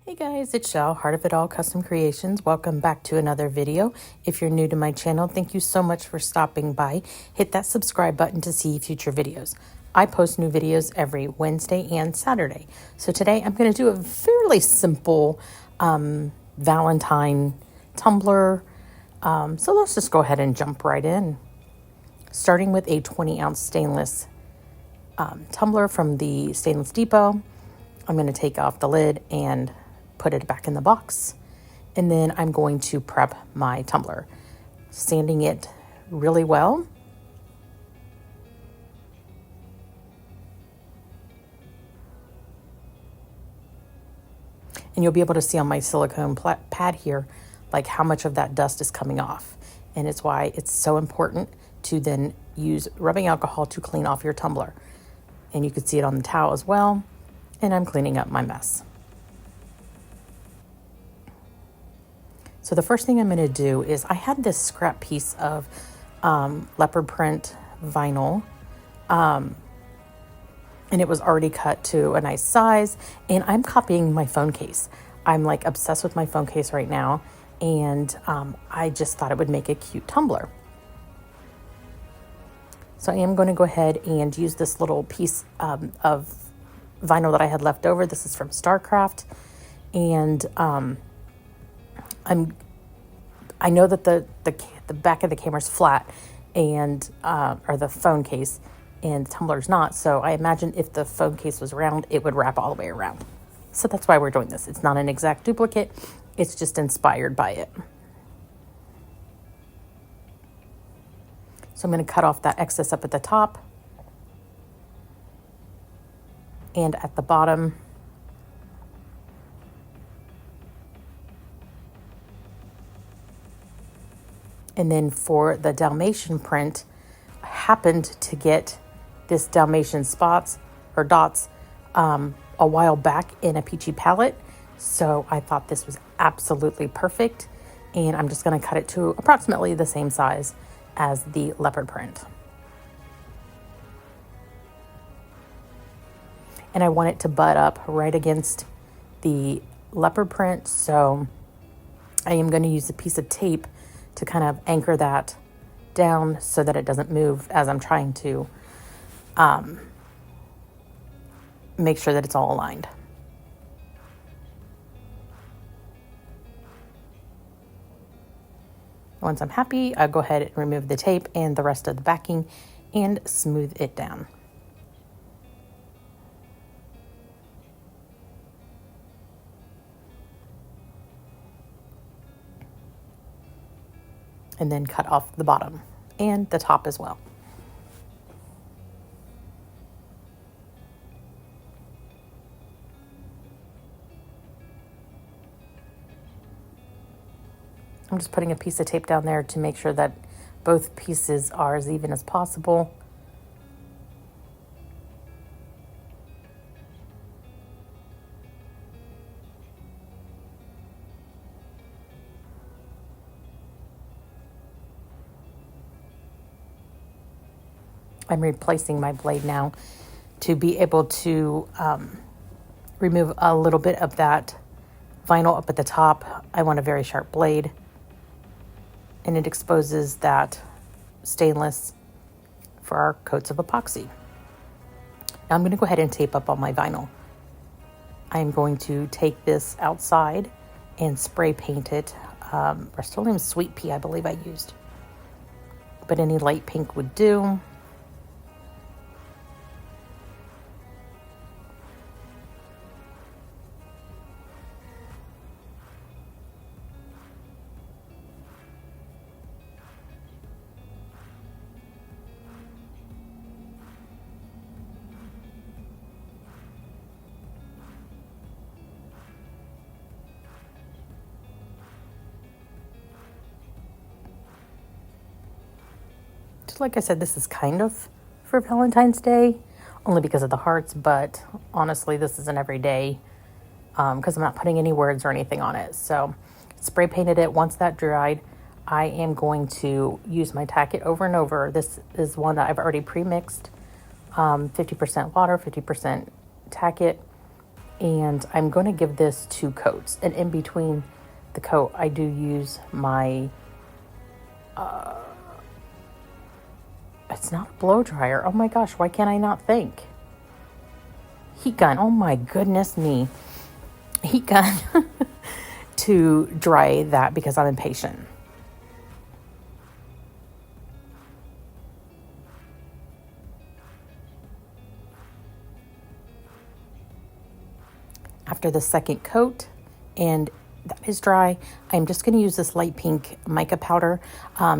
Hey guys, it's Shell, Heart of It All Custom Creations. Welcome back to another video. If you're new to my channel, thank you so much for stopping by. Hit that subscribe button to see future videos. I post new videos every Wednesday and Saturday. So today I'm going to do a fairly simple Valentine tumbler. So let's just go ahead and jump right in. Starting with a 20-ounce stainless tumbler from the Stainless Depot. I'm going to take off the lid and put it back in the box. And then I'm going to prep my tumbler, sanding it really well. And you'll be able to see on my silicone pad here, like how much of that dust is coming off. And it's why it's so important to then use rubbing alcohol to clean off your tumbler. And you can see it on the towel as well. And I'm cleaning up my mess. So the first thing I'm going to do is I had this scrap piece of leopard print vinyl, and it was already cut to a nice size, and I'm copying my phone case. I'm like obsessed with my phone case right now, and I just thought it would make a cute tumbler. So I am going to go ahead and use this little piece of vinyl that I had left over. This is from StarCraft, and I know that the back of the camera's flat and or the phone case, and the tumbler's not. So I imagine if the phone case was round, it would wrap all the way around. So that's why we're doing this. It's not an exact duplicate. It's just inspired by it. So I'm going to cut off that excess up at the top and at the bottom. And then for the Dalmatian print, I happened to get this Dalmatian spots or dots a while back in a peachy palette. So I thought this was absolutely perfect. And I'm just going to cut it to approximately the same size as the leopard print. And I want it to butt up right against the leopard print. So I am going to use a piece of tape to kind of anchor that down so that it doesn't move as I'm trying to make sure that it's all aligned. Once I'm happy, I'll go ahead and remove the tape and the rest of the backing and smooth it down. And then cut off the bottom and the top as well. I'm just putting a piece of tape down there to make sure that both pieces are as even as possible. I'm replacing my blade now to be able to remove a little bit of that vinyl up at the top. I want a very sharp blade, and it exposes that stainless for our coats of epoxy. Now I'm going to go ahead and tape up all my vinyl. I'm going to take this outside and spray paint it. Rustoleum Sweet Pea, I believe I used, but any light pink would do. Like I said, this is kind of for Valentine's Day, only because of the hearts, but honestly, this is an everyday because I'm not putting any words or anything on it. So spray painted it. Once that dried, I am going to use my tack it over and over. This is one that I've already pre-mixed, 50% water, 50% tack it, And I'm going to give this 2 coats. And in between the coat, I do use my, it's not a blow dryer. Oh my gosh, why can't I not think? Heat gun. Oh my goodness me. Heat gun to dry that because I'm impatient. After the second coat, and that is dry, I'm just going to use this light pink mica powder.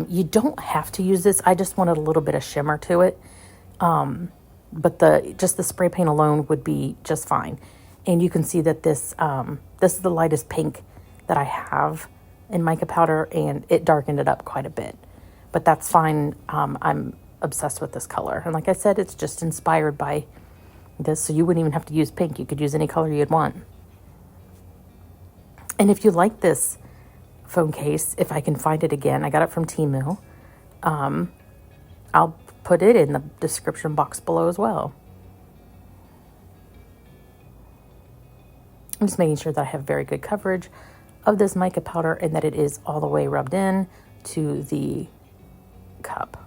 You don't have to use this. I just wanted a little bit of shimmer to it. But just the spray paint alone would be just fine. And you can see that this is the lightest pink that I have in mica powder, and it darkened it up quite a bit. But that's fine. I'm obsessed with this color. And like I said, it's just inspired by this, so you wouldn't even have to use pink. You could use any color you'd want. And if you like this phone case, if I can find it again, I got it from Temu. I'll put it in the description box below as well. I'm just making sure that I have very good coverage of this mica powder and that it is all the way rubbed in to the cup.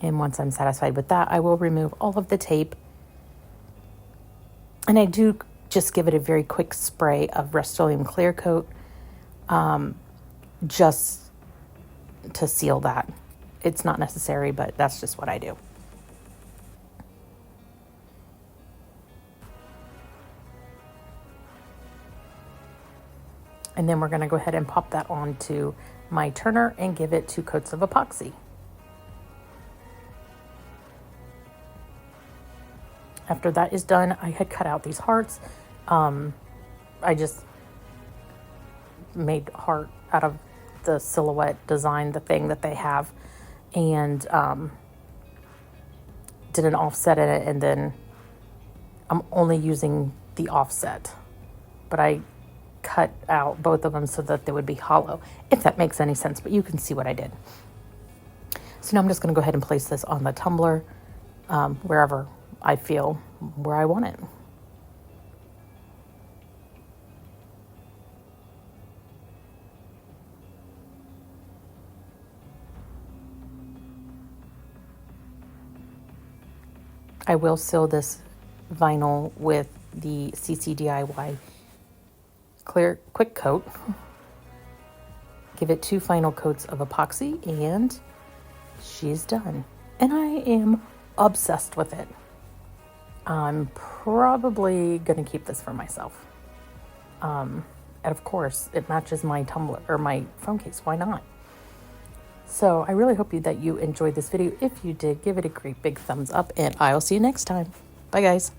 And once I'm satisfied with that, I will remove all of the tape. And I do just give it a very quick spray of Rust-Oleum clear coat, just to seal that. It's not necessary, but that's just what I do. And then we're going to go ahead and pop that onto my turner and give it 2 coats of epoxy. After that is done, I had cut out these hearts. I just made heart out of the silhouette design, the thing that they have, and did an offset in it, and then I'm only using the offset. But I cut out both of them so that they would be hollow, if that makes any sense, but you can see what I did. So now I'm just going to go ahead and place this on the tumbler, wherever I feel where I want it. I will seal this vinyl with the CC DIY clear quick coat. Give it 2 final coats of epoxy and she's done. And I am obsessed with it. I'm probably going to keep this for myself. And of course, it matches my tumbler or my phone case. Why not? So I really hope that you enjoyed this video. If you did, give it a great big thumbs up, and I'll see you next time. Bye, guys.